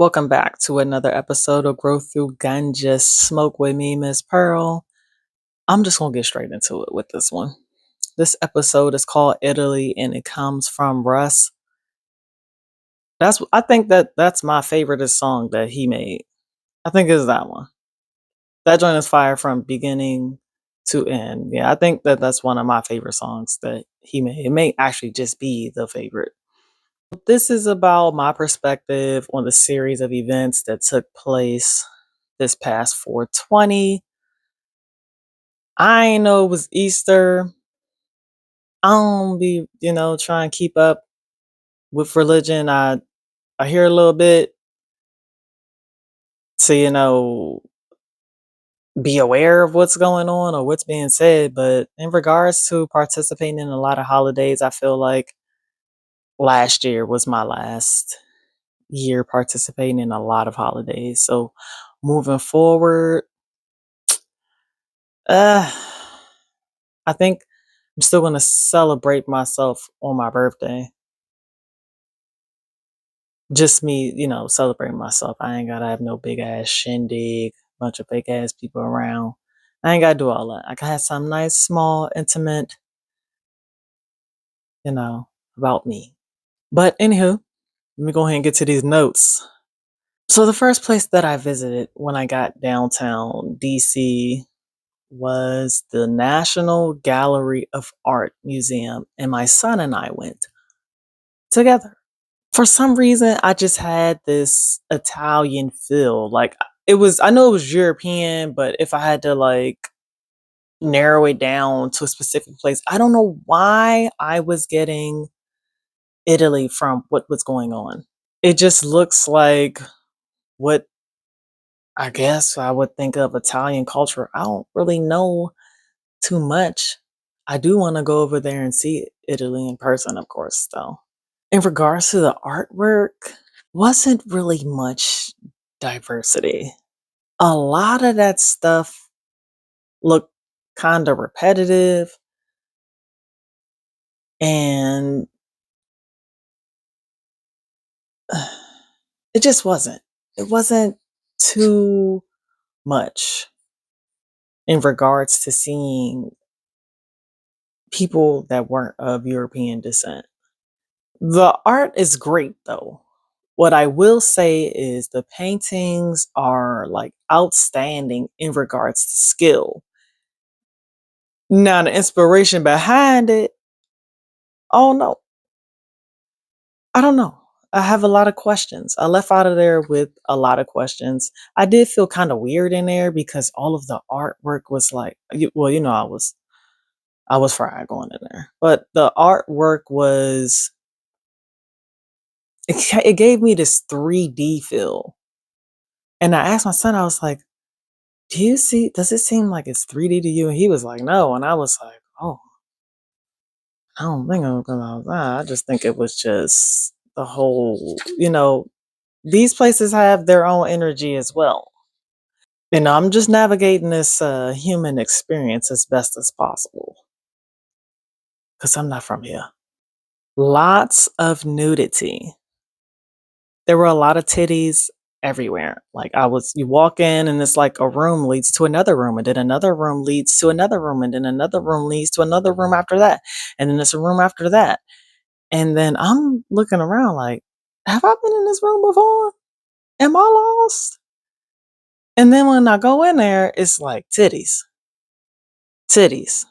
Welcome back to another episode of Growth Through Ganja Smoke with me, Miss Pearl. I'm just gonna get straight into it with this one. This episode is called Italy, and it comes from Russ. I think that's my favorite song that he made. I think it's that one. That joint is fire from beginning to end. Yeah, I think that's one of my favorite songs that he made. It may actually just be the favorite. This is about my perspective on the series of events that took place this past 420. I ain't know it was Easter. I don't be, trying to keep up with religion. I hear a little bit to, be aware of what's going on or what's being said. But in regards to participating in a lot of holidays, I feel like last year was my last year participating in a lot of holidays. So moving forward, uh, I think I'm still gonna celebrate myself on my birthday. Just me, celebrating myself. I ain't gotta have no big ass shindig, bunch of big ass people around. I ain't gotta do all that. I can have some nice, small, intimate, you know, about me. But anywho, let me go ahead and get to these notes. So the first place that I visited when I got downtown DC was the National Gallery of Art Museum, and my son and I went together. For some reason, I just had this Italian feel. Like I know it was European, but if I had to like narrow it down to a specific place, I don't know why I was getting Italy from what was going on. It just looks like what I guess I would think of Italian culture. I don't really know too much. I do want to go over there and see Italy in person, of course, though. In regards to the artwork, wasn't really much diversity. A lot of that stuff looked kind of repetitive, and it just wasn't. It wasn't too much in regards to seeing people that weren't of European descent. The art is great though. What I will say is the paintings are like outstanding in regards to skill. Now, the inspiration behind it, oh no, I don't know. I have a lot of questions. I left out of there with a lot of questions. I did feel kind of weird in there because all of the artwork was like, well, I was fried going in there, but the artwork was it gave me this 3D feel, and I asked my son, I was like, "Do you see? Does it seem like it's 3D to you?" And he was like, "No," and I was like, "Oh, I don't think I'm gonna. I just think it was just the whole, these places have their own energy as well. I'm just navigating this human experience as best as possible because I'm not from here. Lots of nudity. There were a lot of titties everywhere. Like you walk in and it's like a room leads to another room, and then another room leads to another room, and then another room leads to another room after that, and then there's a room after that. And then I'm looking around like, have I been in this room before? Am I lost? And then when I go in there, it's like titties, titties,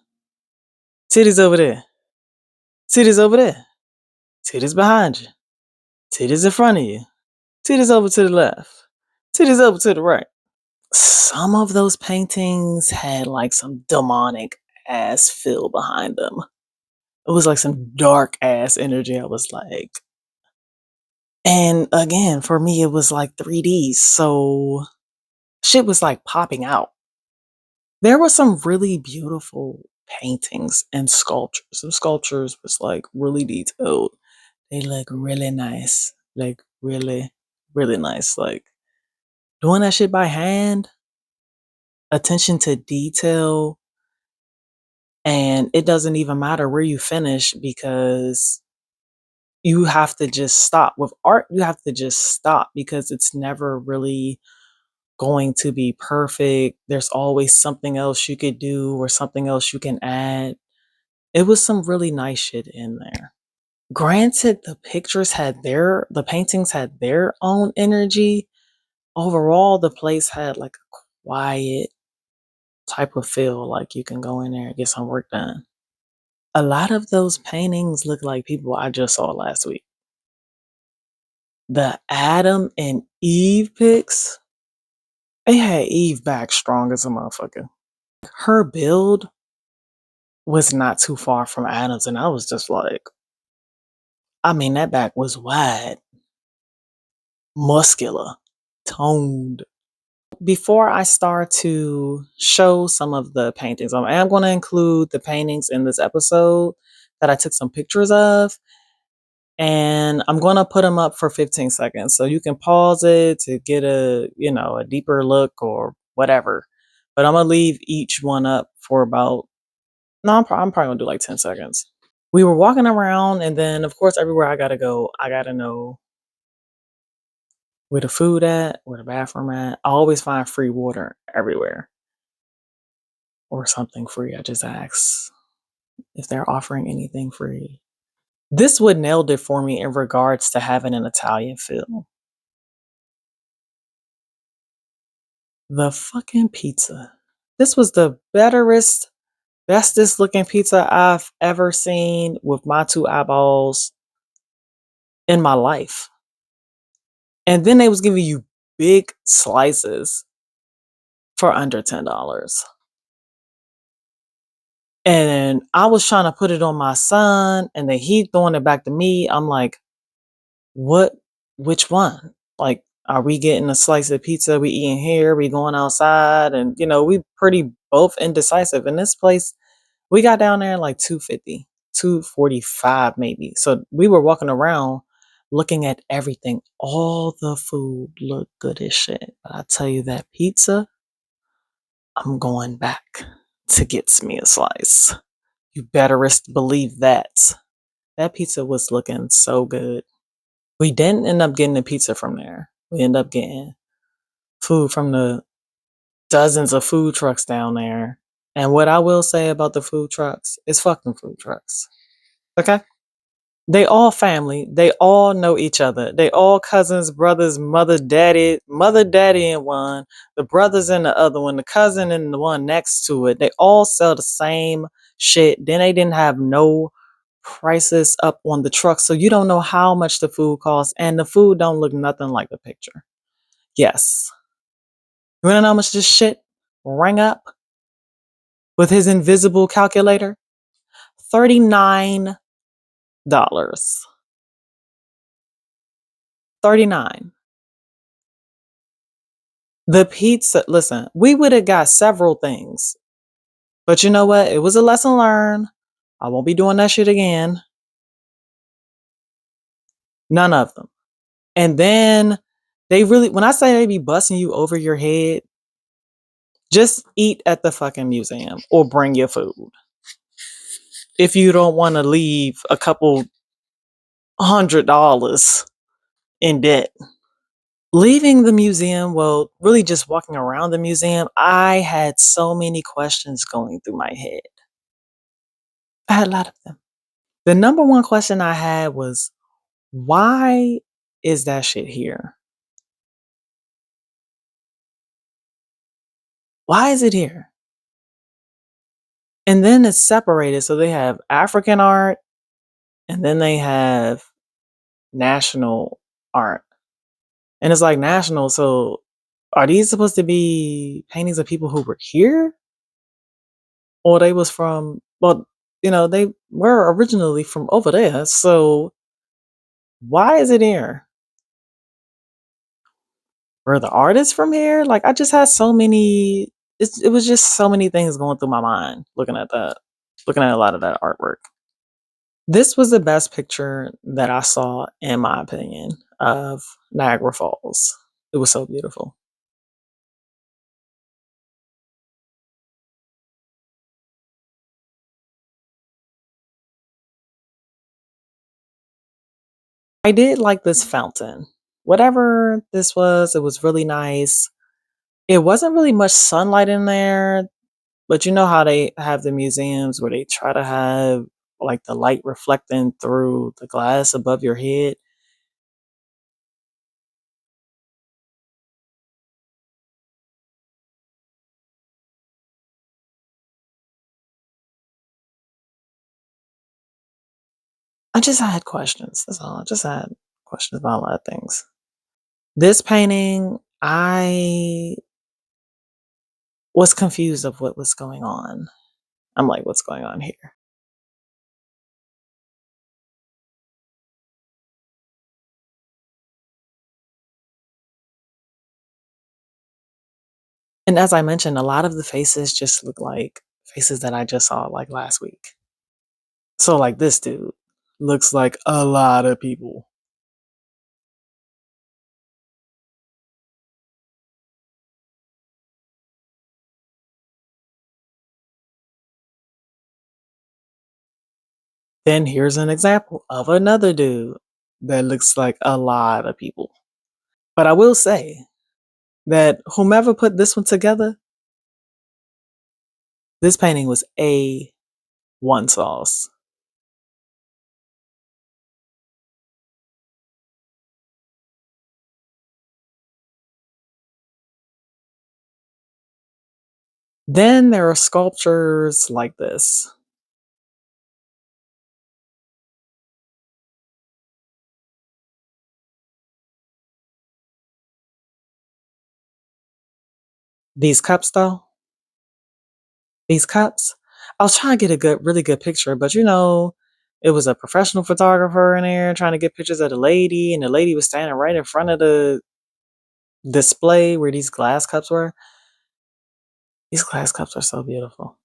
titties over there, titties over there, titties behind you, titties in front of you, titties over to the left, titties over to the right. Some of those paintings had like some demonic ass feel behind them. It was like some dark ass energy. I was like, and again, for me, it was like 3D. So shit was like popping out. There were some really beautiful paintings and sculptures. Some sculptures was like really detailed. They look really nice. Like really, really nice. Like doing that shit by hand, attention to detail, and it doesn't even matter where you finish because you have to just stop. With art, you have to just stop because it's never really going to be perfect. There's always something else you could do or something else you can add. It was some really nice shit in there. Granted, the paintings had their own energy. Overall, the place had like a quiet type of feel, like you can go in there and get some work done. A lot of those paintings look like people I just saw last week. The Adam and Eve pics, they had Eve back strong as a motherfucker. Her build was not too far from Adam's, and I was just like, I mean, that back was wide, muscular, toned. Before I start to show some of the paintings, I am going to include the paintings in this episode that I took some pictures of, and I'm going to put them up for 15 seconds. So you can pause it to get a deeper look or whatever. But I'm going to leave each one up for about, no, I'm probably going to do like 10 seconds. We were walking around, and then, of course, everywhere I got to go, I got to know where the food at, where the bathroom at. I always find free water everywhere or something free. I just ask if they're offering anything free. This would nailed it for me in regards to having an Italian feel. The fucking pizza. This was the bestest looking pizza I've ever seen with my two eyeballs in my life. And then they was giving you big slices for under $10. And I was trying to put it on my son, and then he throwing it back to me. I'm like, what? Which one? Like, are we getting a slice of pizza? We eating here? We going outside? And we pretty both indecisive. In this place, we got down there like 250, 245 maybe. So we were walking around looking at everything. All the food looked good as shit. But I tell you that pizza, I'm going back to get me a slice. You betterest believe that. That pizza was looking so good. We didn't end up getting the pizza from there. We ended up getting food from the dozens of food trucks down there. And what I will say about the food trucks is fuck them food trucks. Okay? They all family. They all know each other. They all cousins, brothers, mother, daddy in one, the brothers in the other one, the cousin in the one next to it. They all sell the same shit. Then they didn't have no prices up on the truck. So you don't know how much the food costs. And the food don't look nothing like the picture. Yes. You wanna know how much this shit rang up with his invisible calculator? $39. 39. The pizza, listen, we would have got several things. But you know what? It was a lesson learned. I won't be doing that shit again. None of them. And then when I say they be busting you over your head, just eat at the fucking museum or bring your food. If you don't want to leave a couple $100 in debt. Leaving the museum, well, really just walking around the museum, I had so many questions going through my head. I had a lot of them. The number one question I had was, why is that shit here? Why is it here? And then it's separated. So they have African art and then they have national art. And it's like national. So are these supposed to be paintings of people who were here? Or they was from, well, they were originally from over there. So why is it here? Were the artists from here? Like, I just had so many, it was just so many things going through my mind looking at that, looking at a lot of that artwork. This was the best picture that I saw, in my opinion, of Niagara Falls. It was so beautiful. I did like this fountain. Whatever this was, it was really nice. It wasn't really much sunlight in there, but you know how they have the museums where they try to have like the light reflecting through the glass above your head? I just had questions. That's all. I just had questions about a lot of things. This painting, I was confused of what was going on. I'm like, what's going on here? And as I mentioned, a lot of the faces just look like faces that I just saw like last week. So like this dude looks like a lot of people. Then here's an example of another dude that looks like a lot of people. But I will say that whomever put this one together, this painting was A1 sauce. Then there are sculptures like this. These cups, though, these cups, I was trying to get a good, really good picture, but it was a professional photographer in there trying to get pictures of the lady, and the lady was standing right in front of the display where these glass cups were. These glass cups are so beautiful.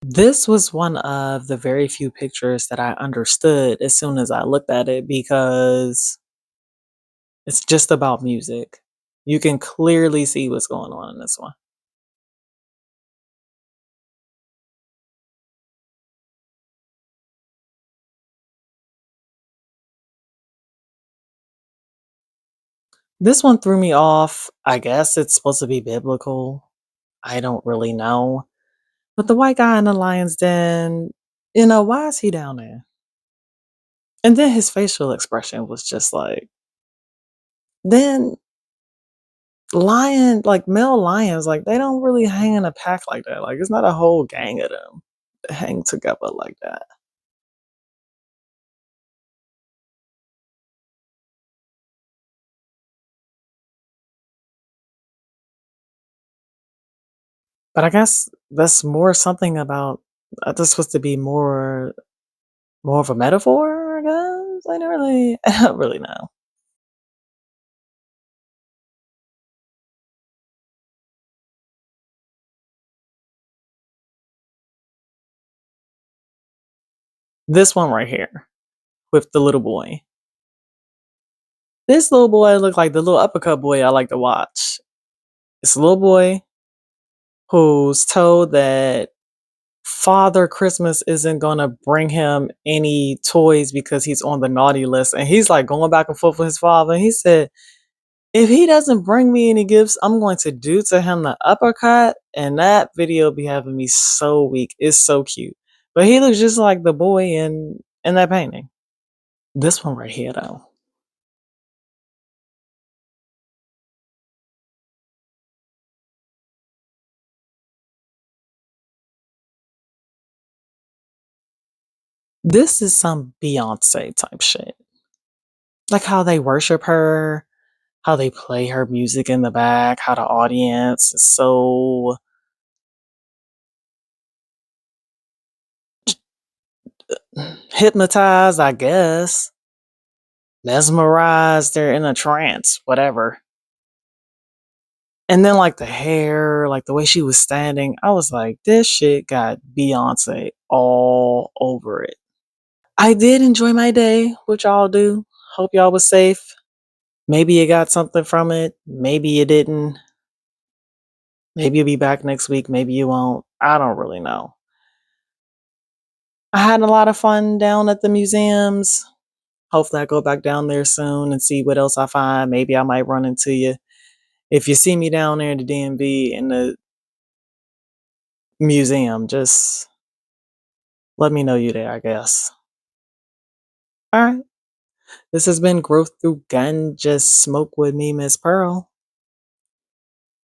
This was one of the very few pictures that I understood as soon as I looked at it because it's just about music. You can clearly see what's going on in this one. This one threw me off. I guess it's supposed to be biblical. I don't really know. But the white guy in the lion's den, why is he down there? And then his facial expression was just like, then like male lions, like they don't really hang in a pack like that. Like it's not a whole gang of them that hang together like that. But I guess that's more something about that's supposed to be more of a metaphor, I guess. I don't really I don't really know. This one right here with the little boy. This little boy looked like the little uppercut boy I like to watch. It's a little boy who's told that Father Christmas isn't gonna bring him any toys because he's on the naughty list. And he's like going back and forth with his father. And he said, if he doesn't bring me any gifts, I'm going to do to him the uppercut. And that video be having me so weak. It's so cute. But he looks just like the boy in that painting. This one right here though. This is some Beyonce type shit. Like how they worship her, how they play her music in the back, how the audience is so hypnotized, I guess, mesmerized, they're in a trance, whatever. And then like the hair, like the way she was standing, I was like, this shit got Beyonce all over it. I did enjoy my day, which y'all do. Hope y'all was safe. Maybe you got something from it. Maybe you didn't. Maybe you'll be back next week, maybe you won't. I don't really know. I had a lot of fun down at the museums. Hopefully, I go back down there soon and see what else I find. Maybe I might run into you. If you see me down there in the DMV in the museum, just let me know you there, I guess. All right. This has been Growth Through Ganja Smoke with me, Miss Pearl.